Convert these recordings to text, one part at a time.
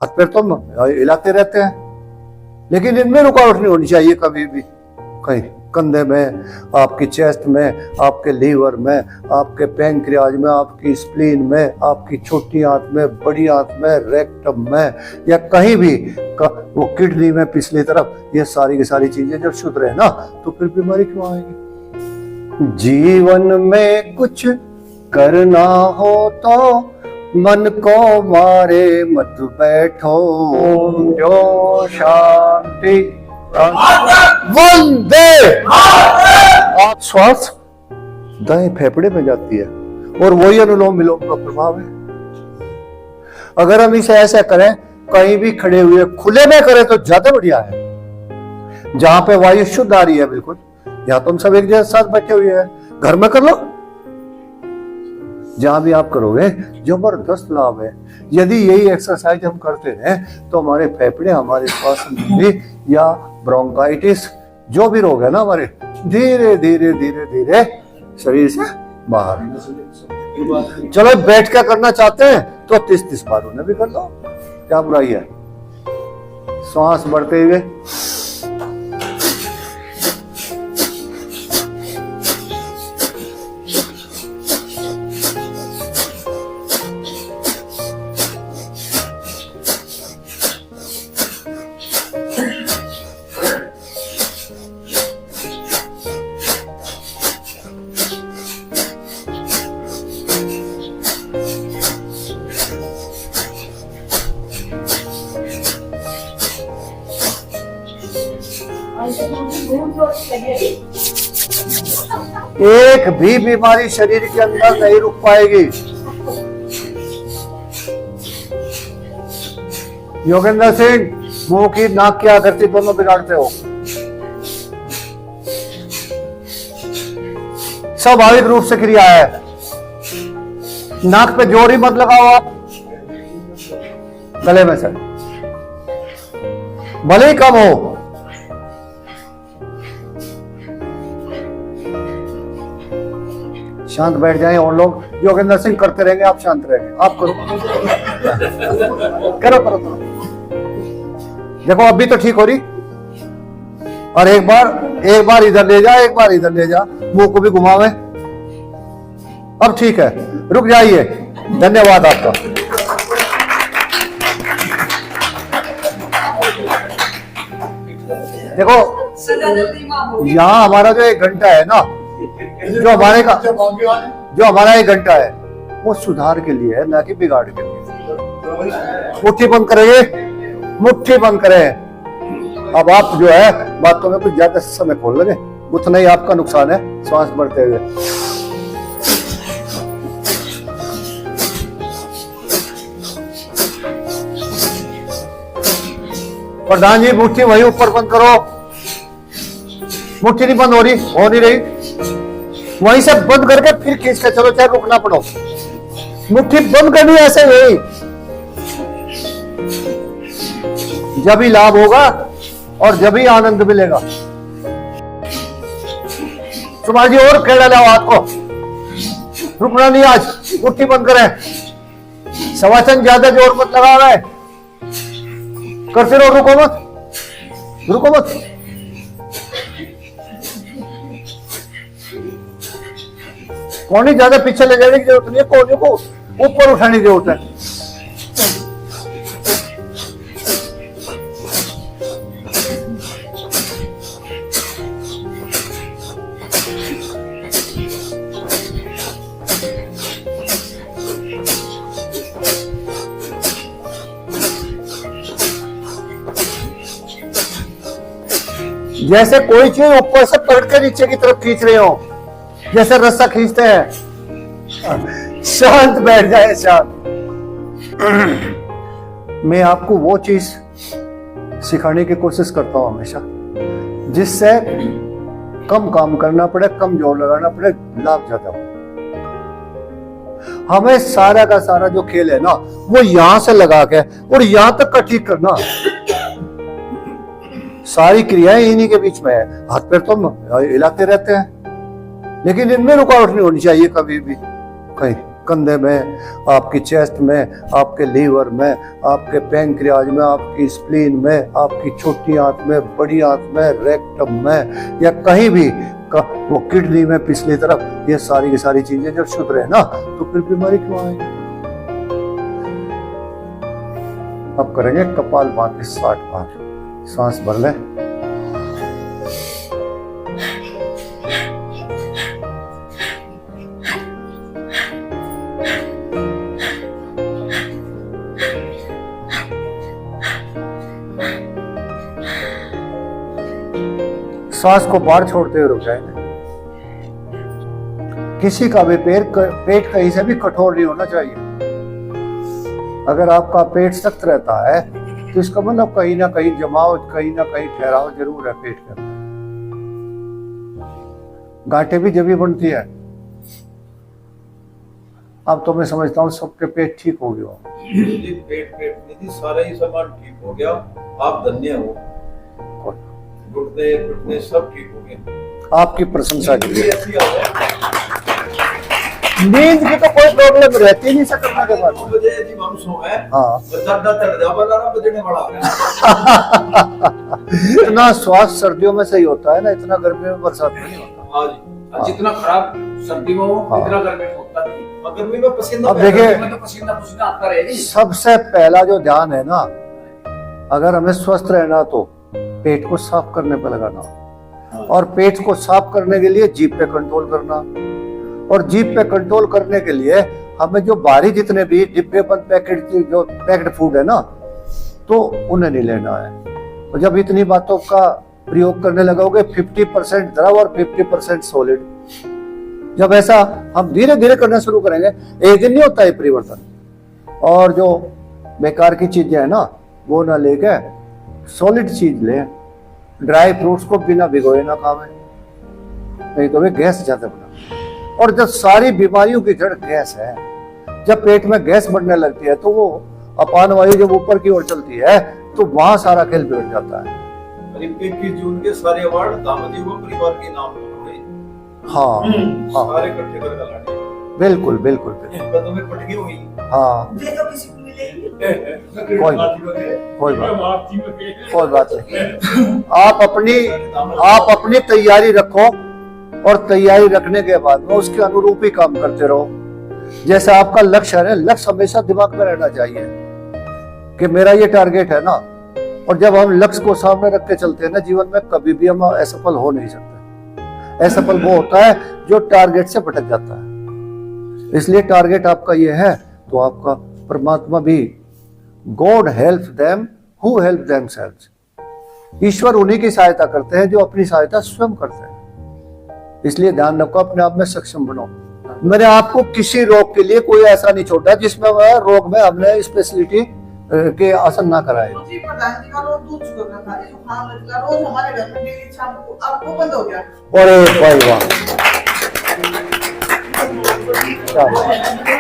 हाथ पैर तो हिलाते रहते हैं, लेकिन इनमें रुकावट नहीं होनी चाहिए कभी भी। कहीं कंधे में, आपकी चेस्ट में, आपके लीवर में, आपके पैंक्रियाज में, आपकी स्प्लीन में, आपकी छोटी आंत में, बड़ी आंत में, रेक्टम में, या कहीं भी वो किडनी में पिछली तरफ, ये सारी की सारी चीजें जब शुद्ध रहे ना तो फिर बीमारी क्यों आएगी। जीवन में कुछ करना हो तो मन को मारे मत बैठो, जो शांति वंदे। आप श्वास दाएं फेफड़े में जाती है और वही अनुलोम विलोम का प्रभाव है। अगर हम इसे ऐसा करें, कहीं भी खड़े हुए खुले में करें तो ज्यादा बढ़िया है। जहां पे वायु शुद्ध आ रही है बिल्कुल, या तुम सब एक जैसे साथ बैठे हुए हैं, घर में कर लो, जहां भी आप करोगे जबरदस्त लाभ है। यदि यही एक्सरसाइज हम करते रहे तो हमारे फेफड़े, हमारे श्वास नली या ब्रोंकाइटिस जो भी रोग है ना हमारे, धीरे धीरे धीरे धीरे शरीर से बाहर। चलो बैठ के करना चाहते हैं तो 30-30 बार उन्हें भी कर लो, क्या बुराई है। श्वास बढ़ते हुए एक भी बीमारी शरीर के अंदर नहीं रुक पाएगी। योगेंद्र सिंह, मुंह की नाक की आकृति दोनों बिगाड़ते हो। स्वाभाविक रूप से क्रिया है, नाक पे जोर ही मत लगाओ आप, गले में से भले ही कम हो। शांत बैठ जाएं और लोग योगेंद्र सिंह करते रहेंगे, आप शांत रहेंगे। आप करो करो करो करो। देखो अभी तो ठीक हो रही, और एक बार इधर ले जा, एक बार इधर ले जा, मुंह को भी घुमावे। अब ठीक है, रुक जाइए। धन्यवाद आपका। देखो यहाँ हमारा जो 1 घंटा है ना, जो हमारा 1 घंटा है वो सुधार के लिए है, ना कि बिगाड़ के लिए। मुट्ठी बंद करेंगे, मुट्ठी बंद करें। अब आप जो है बातों में कुछ ज्यादा समय खोल लगे, उतना ही आपका नुकसान है। श्वास बढ़ते हुए प्रधान जी, मुट्ठी वही ऊपर बंद करो। मुट्ठी नहीं बंद हो नहीं रही, वहीं से बंद करके फिर खींच के चलो, चाहे रुकना पड़ो। मुट्ठी बंद करनी ऐसे ही, जब ही लाभ होगा और जब ही आनंद मिलेगा। सुभाष जी और खेल डालो हाथ को, रुकना नहीं आज, मुट्ठी बंद करें। सवाचन ज्यादा जोर मत लगा रहा है, करते रहो, रुको मत, रुको मत। कौन ही ज्यादा पीछे ले जाने की जरूरत नहीं है, कोने को ऊपर उठाने की जरूरत है। जैसे कोई चीज ऊपर से पलट के नीचे की तरफ खींच रहे हो, जैसे रस्सा खींचते हैं। शांत बैठ जाए, शांत। मैं आपको वो चीज सिखाने की कोशिश करता हूं हमेशा, जिससे कम काम करना पड़े, कम जोर लगाना पड़े, लाभ ज्यादा हो। हमें सारा का सारा जो खेल है ना, वो यहां से लगा के और यहां तक का ठीक करना, सारी क्रियाएं इन्हीं के बीच में है। हाथ पैर तो हिलाते रहते हैं, लेकिन इनमें रुकावट नहीं होनी चाहिए कभी भी। कहीं कंधे में, आपकी चेस्ट में, आपके लीवर में, आपके पैंक्रियाज में, आपकी स्प्लीन में, आपकी छोटी आंत में, बड़ी आंत में, रेक्टम में, या कहीं भी वो किडनी में पिछली तरफ, ये सारी की सारी चीजें जब शुद्ध रहे ना तो फिर बीमारी क्यों आएगी। अब करेंगे कपालभाति 60 बार। सांस भर लें। सांस को बाहर छोड़ते हुए रुक जाएंगे। किसी का भी पेट कहीं से भी कठोर नहीं होना चाहिए। अगर आपका पेट सख्त रहता है तो इसका मतलब कहीं ना कहीं जमाव, कहीं ना कहीं ठहराव जरूर है पेट के अंदर। गांठें भी जब भी बनती है। अब तो मैं समझता हूँ सबके पेट ठीक हो गया। पेट सारा ही सामान ठीक हो गया। आप धन्य हो। घुटने सब ठीक हो गए। आपकी प्रशंसा के लिए। नींद की तो कोई प्रॉब्लम रहती नहीं सर करने के बाद। इतना स्वास्थ्य सर्दियों में सही होता है ना, इतना गर्मी में बरसात में नहीं होता। जितना खराब सर्दी में हो इतना गर्मी में होता नहीं। गर्मी में पसीना, अब देखिए पसीना आता रहेगा। सबसे पहला जो ध्यान है ना, अगर हमें स्वस्थ रहना तो पेट को साफ करने पे लगाना, और पेट को साफ करने के लिए जीभ पे कंट्रोल करना, और जीभ पे कंट्रोल करने के लिए हमें जो बाहरी जितने भी डिब्बे बंद पैकेट फूड है ना, तो उन्हें नहीं लेना है। और जब इतनी बातों का प्रयोग करने लगोगे, 50% द्रव और 50% सॉलिड, जब ऐसा हम धीरे धीरे करना शुरू करेंगे, एक दिन नहीं होता है परिवर्तन। और जो बेकार की चीजें है ना वो ना लेके सॉलिड चीज ले। ड्राई फ्रूट्स को बिना भिगोए ना खावे, नहीं तो वे गैस ज्यादा बना। और जब सारी बीमारियों की जड़ गैस है, जब पेट में गैस बढ़ने लगती है तो वो अपान वायु जब ऊपर की ओर चलती है तो वहां सारा खेल बिगड़ जाता है। 21 जून के सारे अवार्ड दामोदर परिवार के नाम पर। हाँ सारे इकट्ठे कर लाने। बिल्कुल बिल्कुल कदम में पटकी हुई। हाँ कोई बात नहीं। आप अपनी तैयारी रखो, और तैयारी रखने के बाद में उसके अनुरूप ही काम करते रहो। जैसे आपका लक्ष्य है, लक्ष्य हमेशा दिमाग में रहना चाहिए कि मेरा ये टारगेट है ना। और जब हम लक्ष्य को सामने रख के चलते हैं ना, जीवन में कभी भी हम असफल हो नहीं सकते। असफल वो होता है जो टारगेट से भटक जाता है। इसलिए टारगेट आपका ये है तो आपका परमात्मा भी, God help them who help themselves. ईश्वर उन्हीं की सहायता करते हैं जो अपनी सहायता स्वयं करते हैं। इसलिए ध्यान रखो, अपने आप में सक्षम बनो। मैंने आपको किसी रोग के लिए कोई ऐसा नहीं छोड़ा जिसमें रोग में हमने स्पेशलिटी के आसन ना कराए। अरे भाई वाह,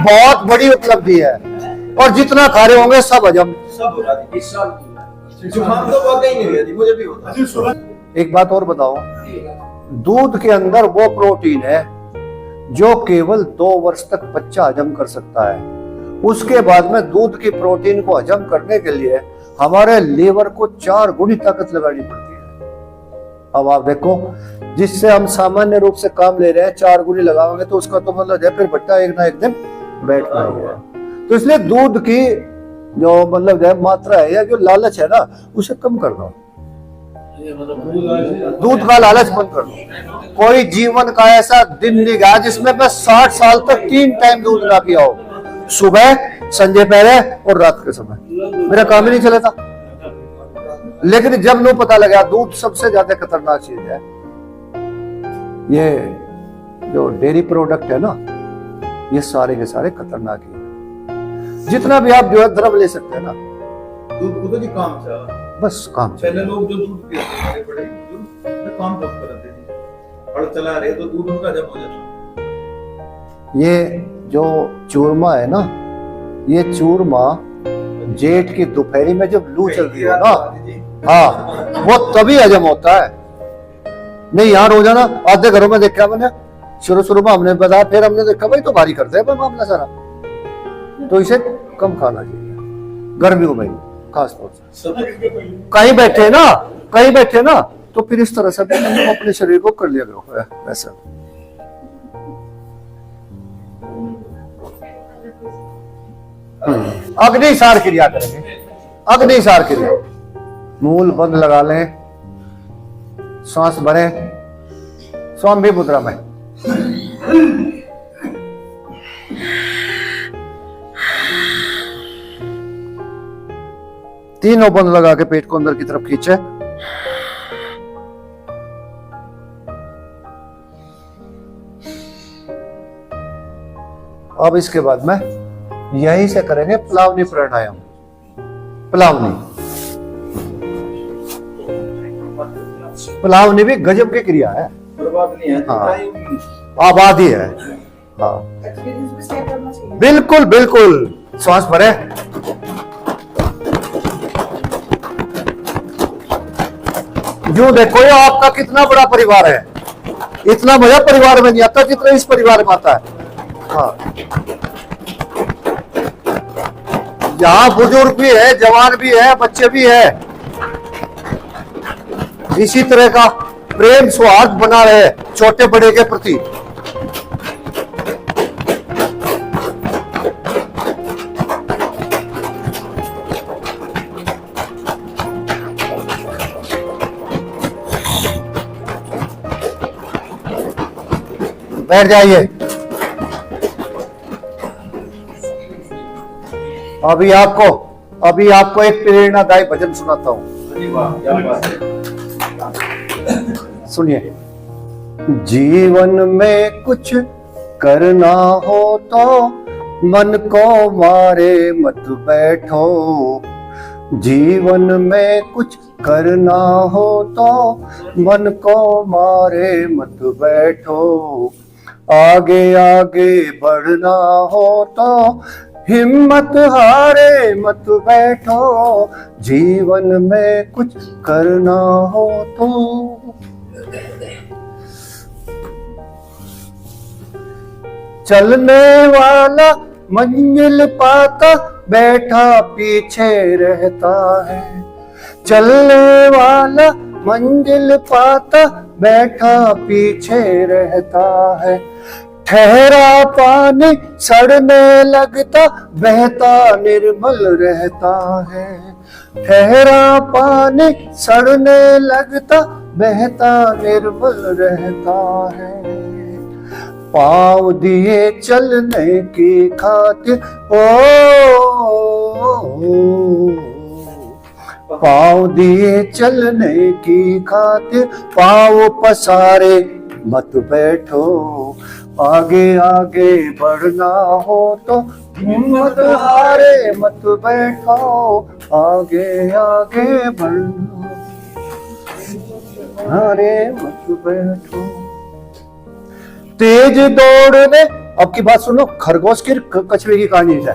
बहुत बड़ी उपलब्धि है। और जितना खा रहे होंगे सब हजम। सब हो रहा है। जुकाम तो वाकई नहीं हुआ, मुझे भी होता है। एक बात और बताओ, दूध के अंदर वो प्रोटीन है जो केवल 2 वर्ष तक बच्चा हजम कर सकता है। उसके बाद में दूध की प्रोटीन को हजम करने के लिए हमारे लीवर को 4 गुनी ताकत लगानी पड़ती है। अब आप देखो, जिससे हम सामान्य रूप से काम ले रहे हैं 4 गुनी लगाएंगे तो उसका तो मतलब है फिर बच्चा एक ना एक दिन बैठना ही है। तो इसलिए दूध की जो मतलब है मात्रा है या जो लालच है ना, उसे कम कर दो। दूध का लालच बंद कर दो। कोई जीवन का ऐसा दिन नहीं गया जिसमें मैं 60 साल तक 3 टाइम दूध ना पिया हो, सुबह, संजय पहले और रात के समय। मेरा काम ही नहीं चला था। लेकिन जब नो पता लगा दूध सबसे ज्यादा खतरनाक चीज है, ये जो डेयरी प्रोडक्ट है ना, ये सारे के सारे खतरनाक ही है। जितना भी आप जो है द्रव ले सकते हैं ना, दूध को तो काम था, बस काम। पहले लोग जो दूध पीते थे बड़े बुजुर्ग काम बहुत करते थे, हल चला रहे तो दूध उनका जम हो जाता। ये जो चूरमा है ना, ये चूरमा जेठ की दोपहरी में जब लू चलती है ना, हाँ, वो तभी हजम होता है। नहीं यहाँ रोजाना आधे घरों में देखा मैंने शुरू शुरू में हमने बताया, फिर हमने देखा भाई तो भारी करते हैं मामला सारा, तो इसे कम खाना चाहिए गर्मियों में खास तौर से। कहीं बैठे ना तो फिर इस तरह से भी अपने शरीर को कर लिया करो ऐसा। अग्निसार क्रिया करेंगे, अग्निसार क्रिया। मूल बंद लगा लें, सांस भरें, स्वामी मुद्रा में। तीनों बंद लगा के पेट को अंदर की तरफ खींचे। अब इसके बाद में यहीं से करेंगे प्लावनी प्राणायाम। प्लावनी भी गजब की क्रिया है, बर्बाद नहीं है। हाँ आबादी है। हाँ बिल्कुल बिल्कुल। सांस भरे, यूं देखो ये आपका कितना बड़ा परिवार है, इतना मजा परिवार में नहीं आता जितना इस परिवार में आता है। हाँ यहाँ बुजुर्ग भी है, जवान भी है, बच्चे भी है, इसी तरह का प्रेम सौहार्द बना रहे छोटे बड़े के प्रति। बैठ जाइए। अभी आपको एक प्रेरणादायी भजन सुनाता हूं। अरे वाह, क्या बात है। सुनिए। जीवन में कुछ करना हो तो मन को मारे मत बैठो। जीवन में कुछ करना हो तो मन को मारे मत बैठो। आगे आगे बढ़ना हो तो हिम्मत हारे मत बैठो। जीवन में कुछ करना हो तो। चलने वाला मंजिल पाता बैठा पीछे रहता है। चलने वाला मंजिल पाता बैठा पीछे रहता है। ठहरा पानी सड़ने लगता बहता निर्मल रहता है। ठहरा पानी सड़ने लगता बहता निर्मल रहता है। पाँव दिए चलने की खातिर पाँव दिए चलने की खातिर पाँव पसारे मत बैठो। आगे आगे बढ़ना हो तो हिम्मत हारे मत बैठो। आगे आगे बढ़ना हारे मत बैठो। तेज दौड़ने, अब की बात सुनो, खरगोश की कछुए की कहानी है।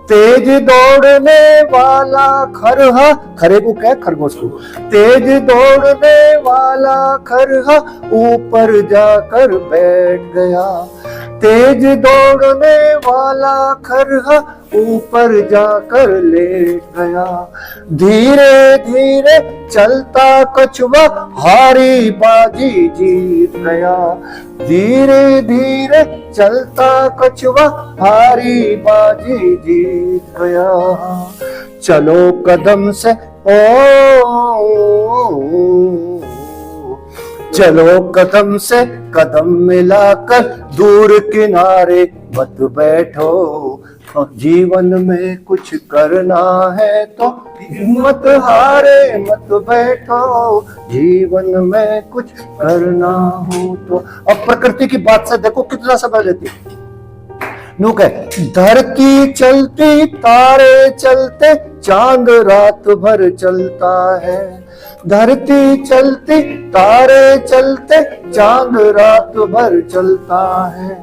तेज दौड़ने वाला खरहा, खरे को क्या खरगोश को, तेज दौड़ने वाला खरहा ऊपर जाकर बैठ गया। तेज दौड़ने वाला खरहा ऊपर जाकर लेट गया। धीरे धीरे चलता कछुआ हारी बाजी जीत गया। धीरे धीरे चलता कछुआ हारी बाजी जीत गया। चलो कदम से चलो कदम से कदम मिलाकर दूर किनारे मत बैठो। जीवन में कुछ करना है तो हिम्मत हारे मत बैठो। जीवन में कुछ करना हो तो। अब प्रकृति की बात से देखो कितना समय लेती है। नुक है, धरती चलती तारे चलते चांद रात भर चलता है। धरती चलती तारे चलते चांद रात भर चलता है।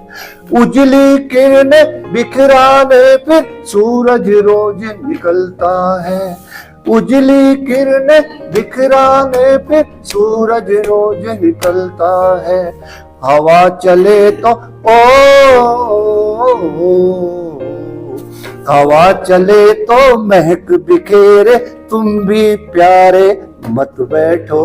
उजली किरणें बिखराने फिर सूरज रोज निकलता है। उजली किरणें बिखराने फिर सूरज रोज निकलता है। हवा चले तो ओ, हवा चले तो महक बिखेरे, तुम भी प्यारे मत बैठो,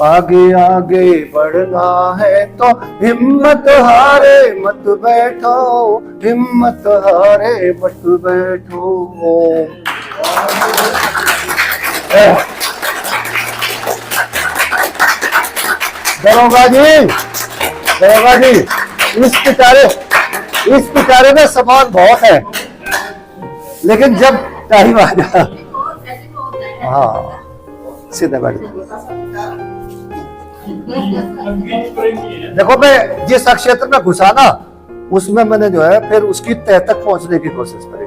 आगे आगे बढ़ना है तो हिम्मत हारे मत बैठो, हिम्मत हारे मत बैठो। दरोगा जी, दरोगा जी, इस पिटारे में सामान बहुत है, लेकिन जब टाइम आ जाए, हाँ सीधे बैठ जाओ। देखो मैं जिस क्षेत्र में घुसा ना, उसमें मैंने जो है फिर उसकी तह तक पहुंचने की कोशिश करी।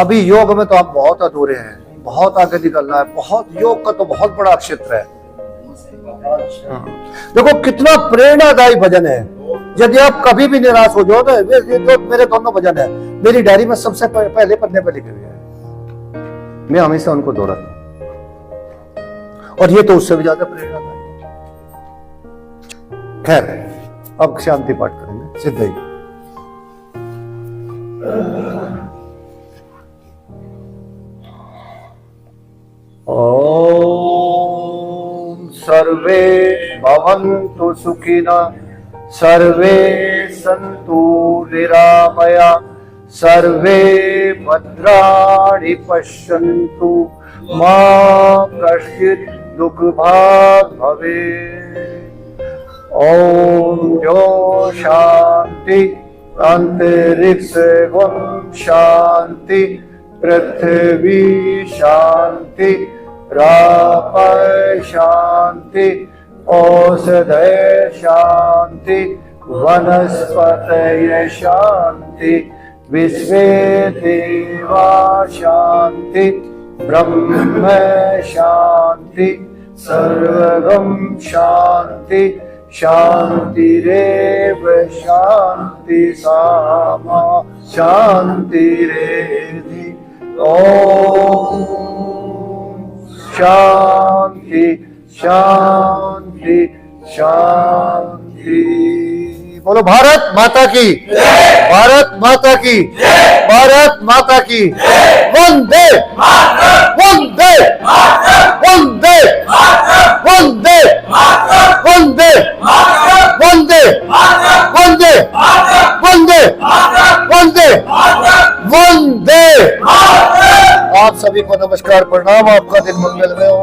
अभी योग में तो आप बहुत अधूरे हैं, बहुत आगे निकलना है, बहुत योग का तो बहुत बड़ा क्षेत्र है। देखो कितना प्रेरणादायी भजन है। यदि आप कभी भी निराश हो जाओ ना, जो मेरे दोनों भजन है मेरी डायरी में सबसे पहले पन्ने पर लिखे हुए हैं, मैं हमेशा उनको दोहराता हूं, और ये तो उससे भी ज्यादा प्रेरणादायी। खैर अब शांति पाठ करेंगे सिद्ध ही। ओम सर्वे भवन्तु सुखिनः, सर्वे सन्तु निरामया, सर्वे भद्राणि पश्यन्तु, मा कश्चित् दुःखभाग् भवेत्। ओम जो शांति, अंतरिक्ष शांति, पृथ्वी शांति, रापय शांति, औषधय शांति, वनस्पतय शांति, विश्वे देवा शांति, ब्रह्म शांति, सर्वगम शांति, शांतिरेव शांति सामा शांतिरेधि। ओम शांति शांति शांति। बोलो भारत माता की, भारत माता की, भारत माता की। वंदे वंदे वंदे वंदे वंदे वंदे वंदे वंदे वंदे वंदे। आप सभी को नमस्कार, प्रणाम। आपका दिन मंगलमय हो।